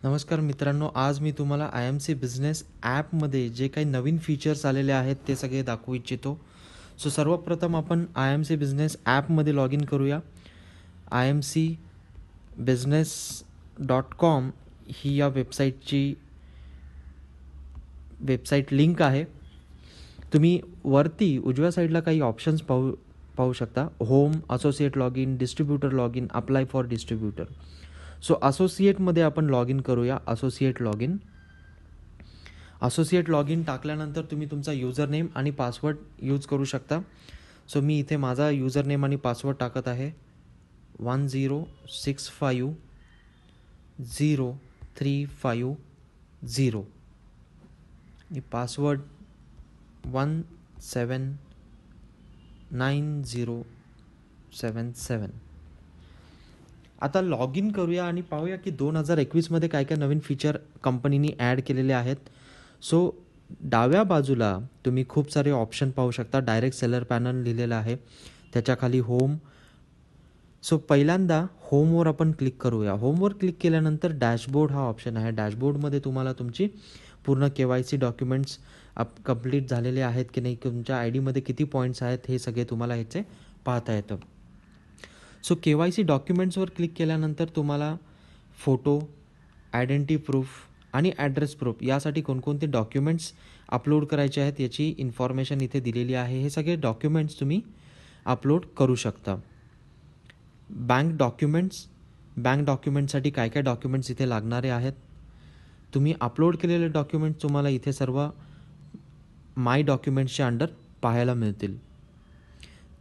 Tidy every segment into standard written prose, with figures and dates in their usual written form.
नमस्कार मित्रांनो, आज मी तुम्हाला आय एम सी बिझनेस ॲपमध्ये जे काही नवीन फीचर्स आलेले आहेत ते सगळे दाखवू इच्छितो. सो सर्वप्रथम आपण आय एम सी बिझनेस ॲपमध्ये लॉग इन करूया. imcbusiness.com ही या वेबसाईटची वेबसाईट लिंक आहे. तुम्ही वरती उजव्या साईडला काही ऑप्शन्स पाहू पाहू शकता. Home, associate log in, distributor log in, apply for distributor. So असोसिएटमध्ये आपण लॉग इन करूया. असोसिएट लॉग इन टाकल्यानंतर तुम्ही तुमचा युजर नेम आणि पासवर्ड यूज करू शकता. सो मी इथे माझा युजर नेम आणि पासवर्ड टाकत आहे. 10650350 आणि पासवर्ड 179077. आता लॉग इन करूया आणि पाहूया की 2021मध्ये काय काय नवीन फीचर कंपनीने ॲड केलेले आहेत. सो डाव्या बाजूला तुम्ही खूप सारे ऑप्शन पाहू शकता. डायरेक्ट सेलर पॅनल लिहिलेलं आहे, त्याच्याखाली होम. सो पहिल्यांदा होमवर आपण क्लिक करूया. होमवर क्लिक केल्यानंतर डॅशबोर्ड हा ऑप्शन आहे. डॅशबोर्डमध्ये तुम्हाला तुमची पूर्ण KYC डॉक्युमेंट्स कंप्लीट झालेले आहेत की नाही, तुमच्या आय डीमध्ये किती पॉईंट्स आहेत हे सगळे तुम्हाला ह्याचे पाहता येतं. सो KYC डॉक्युमेंट्सवर क्लिक केल्यानंतर तुम्हाला फोटो, आयडेंटिटी प्रूफ आणि ॲड्रेस प्रूफ यासाठी कोणकोणते डॉक्युमेंट्स अपलोड करायचे आहेत याची इन्फॉर्मेशन इथे दिलेली आहे. हे सगळे डॉक्युमेंट्स तुम्ही अपलोड करू शकता. बँक डॉक्युमेंटसाठी काय काय डॉक्युमेंट्स इथे लागणारे आहेत. तुम्ही अपलोड केलेले डॉक्युमेंट्स तुम्हाला इथे सर्व माय डॉक्युमेंट्सच्या अंडर पाहायला मिळतील.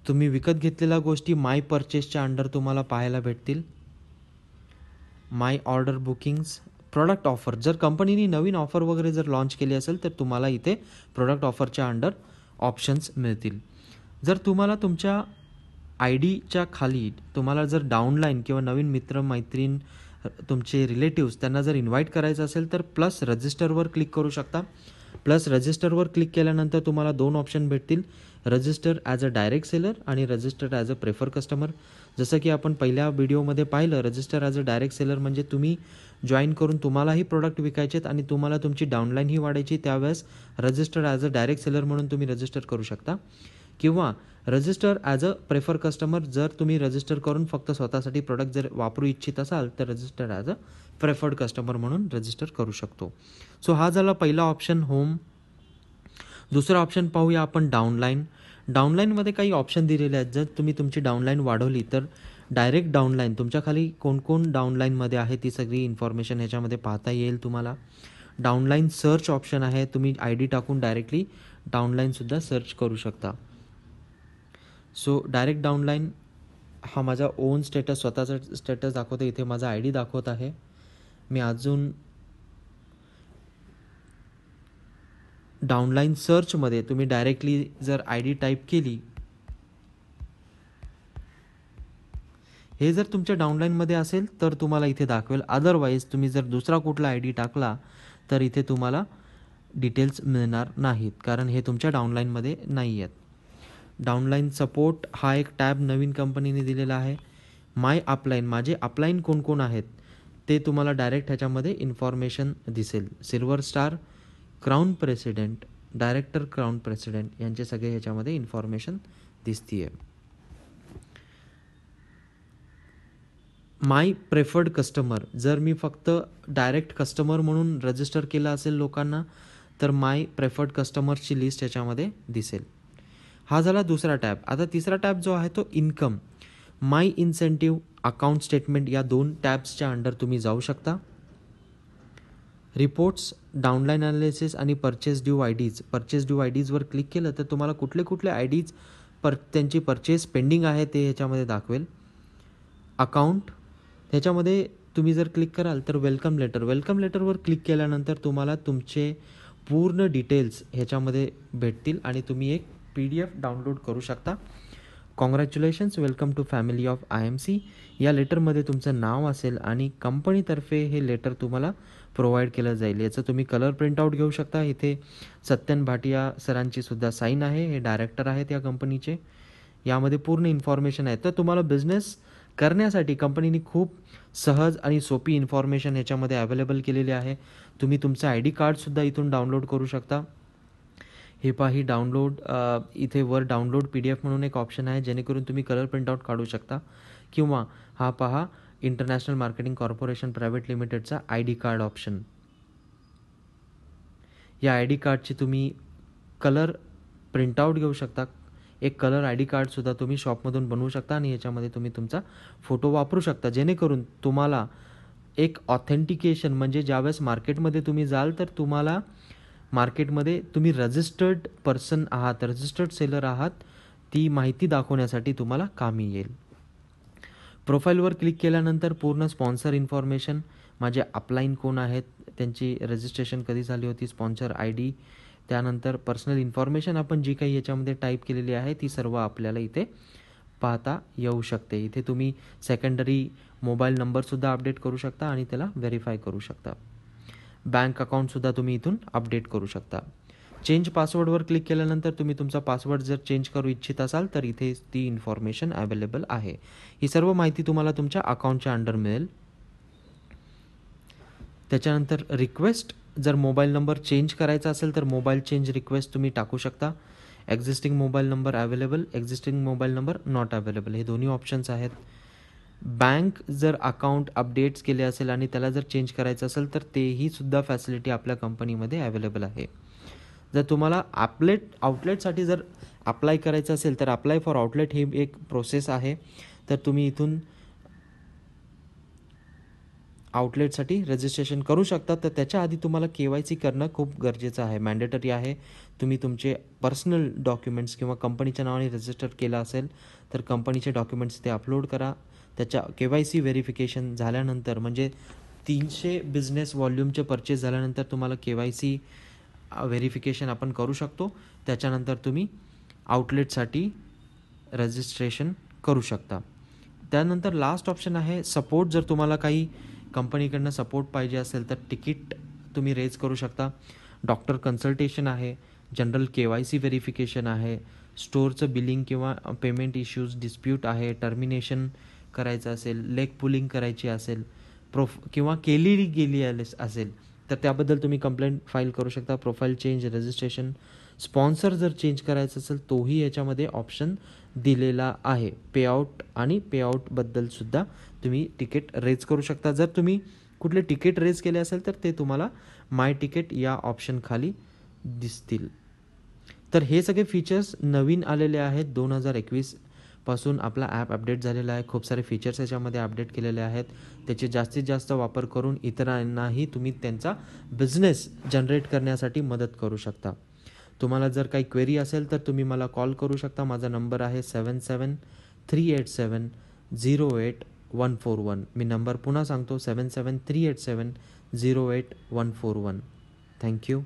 तुम्ही विकत घेतलेल्या गोष्टी माय परचेसच्या अंडर तुम्हाला पाहायला भेटतील. माय ऑर्डर बुकिंग्स, प्रोडक्ट ऑफर, जर कंपनीने नवीन ऑफर वगैरे जर लॉन्च केली असेल तर तुम्हाला इथे प्रोडक्ट ऑफरच्या अंडर ऑप्शन्स मिळतील. जर तुम्हाला तुमच्या आय डीच्या खाली तुम्हाला जर डाउनलाईन किंवा नवीन मित्र-मैत्रीण, तुमचे रिलेटिव्स त्यांना जर इन्व्हाइट करायचं असेल तर प्लस रजिस्टरवर क्लिक करू शकता. प्लस रजिस्टरवर क्लिक केल्यानंतर तुम्हाला 2 ऑप्शन भेटतील, register as a direct seller आणि register as a prefer customer. जसं की आपण पहिल्या व्हिडिओमध्ये पाहिलं, register as a direct seller म्हणजे तुम्ही जॉईन करून तुम्हालाही प्रोडक्ट विकायचे आहेत आणि तुम्हाला तुमची डाउनलाईनही वाढायची, त्यावेळेस register as a direct seller म्हणून तुम्ही रजिस्टर करू शकता. किंवा register as a prefer customer, जर तुम्ही रजिस्टर करून फक्त स्वतःसाठी प्रोडक्ट जर वापरू इच्छित असाल तर रजिस्टर ॲज अ प्रेफर्ड कस्टमर म्हणून रजिस्टर करू शकतो. सो हा झाला पहिला ऑप्शन, होम. दुसरा ऑप्शन पाहूया आपण, डाउनलाईन. डाउनलाईनमध्ये काही ऑप्शन दिलेले आहेत. जर तुम्ही तुमची डाउनलाईन वाढवली तर डायरेक्ट डाउनलाईन तुमच्याखाली कोण कोण डाउनलाईनमध्ये आहे ती सगळी इन्फॉर्मेशन ह्याच्यामध्ये पाहता येईल तुम्हाला. डाउनलाईन सर्च ऑप्शन आहे, तुम्ही आय डी टाकून डायरेक्टली डाउनलाईनसुद्धा सर्च करू शकता. सो डायरेक्ट डाउनलाईन हा माझा ओन स्टेटस, स्वतःचा स्टेटस दाखवतो. इथे माझा आय डी दाखवत आहे. मी अजून डाउनलाईन सर्चमध्ये तुम्ही डायरेक्टली जर आय डी टाईप केली, हे जर तुमच्या डाउनलाईनमध्ये असेल तर तुम्हाला इथे दाखवेल. अदरवाईज तुम्ही जर दुसरा कुठला आय डी टाकला तर इथे तुम्हाला डिटेल्स मिळणार नाहीत, कारण हे तुमच्या डाउनलाईनमध्ये नाही आहेत. डाउनलाईन सपोर्ट हा एक टॅब नवीन कंपनीने दिलेला आहे. माय अपलाईन, माझे अपलाईन कोण कोण आहेत ते तुम्हाला डायरेक्ट ह्याच्यामध्ये इन्फॉर्मेशन दिसेल. Silver star, crown president, director crown president यांचे सगळे ह्याच्यामध्ये इन्फॉर्मेशन दिसतीये. माय प्रेफर्ड कस्टमर, जर मी फक्त डायरेक्ट कस्टमर म्हणून रजिस्टर केलं असेल लोकांना तर माय प्रेफर्ड कस्टमर्सची लिस्ट ह्याच्यामध्ये दिसेल. हा झाला दुसरा टॅब. आता तिसरा टॅब जो आहे तो income. My incentive, account statement या 2 टॅब्सच्या अंडर तुम्ही जाऊ शकता. रिपोर्ट्स, डाउनलाईन ॲनालिसिस आणि purchase due IDs. Purchase due आय डीजवर क्लिक केलं तर तुम्हाला कुठले कुठले आय डीज त्यांची परचेस पेंडिंग आहे ते ह्याच्यामध्ये दाखवेल. अकाउंट, ह्याच्यामध्ये तुम्ही जर क्लिक कराल तर वेलकम लेटरवर क्लिक केल्यानंतर तुम्हाला तुमचे पूर्ण डिटेल्स ह्याच्यामध्ये भेटतील आणि तुम्ही एक PDF डाउनलोड करू शकता. Congratulations, welcome to family of IMC. या लेटरमध्ये तुमचं नाव असेल आणि कंपनीतर्फे हे लेटर तुम्हाला प्रोव्हाइड केलं जाईल. याचं तुम्ही कलर प्रिंटआउट घेऊ शकता. इथे सत्यन भाटिया सरांची सुद्धा साईन आहे, हे डायरेक्टर आहेत या कंपनीचे. यामध्ये पूर्ण इन्फॉर्मेशन आहे. तर तुम्हाला बिझनेस करण्यासाठी कंपनीने खूप सहज आणि सोपी इन्फॉर्मेशन ह्याच्यामध्ये अवेलेबल केलेली आहे. तुम्ही तुमचं आय डी कार्डसुद्धा इथून डाउनलोड करू शकता. हे पहा, ही डाउनलोड इथे वर डाउनलोड PDF म्हणून एक ऑप्शन आहे, जेणेकरून तुम्ही कलर प्रिंटआउट काढू शकता. किंवा हा पहा, इंटरनॅशनल मार्केटिंग कॉर्पोरेशन प्रायव्हेट लिमिटेडचा ID कार्ड ऑप्शन. या आय डी कार्डची तुम्ही कलर प्रिंटआउट घेऊ शकता. एक कलर आय डी कार्डसुद्धा तुम्ही शॉपमधून बनवू शकता आणि याच्यामध्ये तुम्ही तुमचा फोटो वापरू शकता, जेणेकरून तुम्हाला एक ऑथेंटिकेशन, म्हणजे ज्यावेळेस मार्केटमध्ये तुम्ही जाल तर तुम्हाला मार्केटमध्ये तुम्ही रजिस्टर्ड पर्सन आहात, रजिस्टर्ड सेलर आहात, ती माहिती दाखवण्यासाठी तुम्हाला कामी येईल. प्रोफाईलवर क्लिक केल्यानंतर पूर्ण स्पॉन्सर इन्फॉर्मेशन, माझे अपलाईन कोण आहेत, त्यांची रजिस्ट्रेशन कधी झाली होती, स्पॉन्सर ID, त्यानंतर पर्सनल इन्फॉर्मेशन आपण जी काही याच्यामध्ये टाईप केलेली आहे ती सर्व आपल्याला इथे पाहता येऊ शकते. इथे तुम्ही सेकंडरी मोबाईल नंबरसुद्धा अपडेट करू शकता आणि त्याला व्हेरीफाय करू शकता. बँक अकाउंटसुद्धा तुम्ही इथून अपडेट करू शकता. चेंज पासवर्डवर क्लिक केल्यानंतर तुम्ही तुमचा पासवर्ड जर चेंज करू इच्छित असाल तर इथे ती इन्फॉर्मेशन अवेलेबल आहे. ही सर्व माहिती तुम्हाला तुमच्या अकाउंटच्या अंडर मिळेल. त्याच्यानंतर रिक्वेस्ट, जर मोबाईल नंबर चेंज करायचा असेल तर मोबाईल चेंज रिक्वेस्ट तुम्ही टाकू शकता. Existing mobile number available, existing mobile number not available, हे दोन्ही ऑप्शन्स आहेत. बँक जर अकाउंट अपडेट्स केले असेल आणि त्याला जर चेंज करायचं असेल तर तेही सुद्धा फॅसिलिटी आपल्या कंपनीमध्ये अवेलेबल आहे. जर तुम्हाला आउटलेटसाठी जर अप्लाय करायचं असेल तर अप्लाय फॉर आउटलेट ही एक प्रोसेस आहे. तर तुम्ही इथून आउटलेटसाठी रजिस्ट्रेशन करू शकता. तर त्याच्या आधी तुम्हाला KYC करणं खूप गरजेचं आहे, मॅन्डेटरी आहे. तुम्ही तुमचे पर्सनल डॉक्युमेंट्स किंवा कंपनीच्या नावाने रजिस्टर केलं असेल तर कंपनीचे डॉक्युमेंट्स ते अपलोड करा. त्याच्या KYC व्हेरिफिकेशन झाल्यानंतर, म्हणजे 300 बिझनेस व्हॉल्यूमचे परचेस झाल्यानंतर तुम्हाला KYC व्हेरिफिकेशन आपण करू शकतो. त्याच्यानंतर तुम्ही आउटलेटसाठी रजिस्ट्रेशन करू शकता. त्यानंतर लास्ट ऑप्शन आहे सपोर्ट. जर तुम्हाला काही कंपनीकडनं सपोर्ट पाहिजे असेल तर तिकीट तुम्ही रेज करू शकता. डॉक्टर कन्सल्टेशन आहे, जनरल KYC व्हेरिफिकेशन आहे, स्टोअरचं बिलिंग किंवा पेमेंट इश्यूज डिस्प्यूट आहे, टर्मिनेशन करायचं असेल, लेग पुलिंग करायची असेल, किंवा केलेली गेली असेल तर त्याबद्दल तुम्ही कंप्लेंट फाईल करू शकता. प्रोफाईल चेंज, रजिस्ट्रेशन, स्पॉन्सर जर चेंज करायचं असेल तोही याच्यामध्ये ऑप्शन दिलेला आहे. पेआउट आणि पेआउटबद्दलसुद्धा तुम्ही तिकीट रेज करू शकता. जर तुम्ही कुठले तिकीट रेज केले असेल तर ते तुम्हाला माय तिकीट या ऑप्शन खाली दिसतील. तर हे सगळे फीचर्स नवीन आलेले आहेत. 2021 पासून आपला ॲप अपडेट झालेला आहे. खूप सारे फीचर्स याच्यामध्ये अपडेट केलेले आहेत. त्याचे जास्तीत जास्त वापर करून इतरांनाही तुम्ही त्यांचा बिझनेस जनरेट करण्यासाठी मदत करू शकता. तुम्हाला जर काही क्वेरी असेल तर तुम्ही मला कॉल करू शकता. माझा नंबर आहे 7738708141. मी नंबर पुन्हा सांगतो, 7738708141. थँक्यू.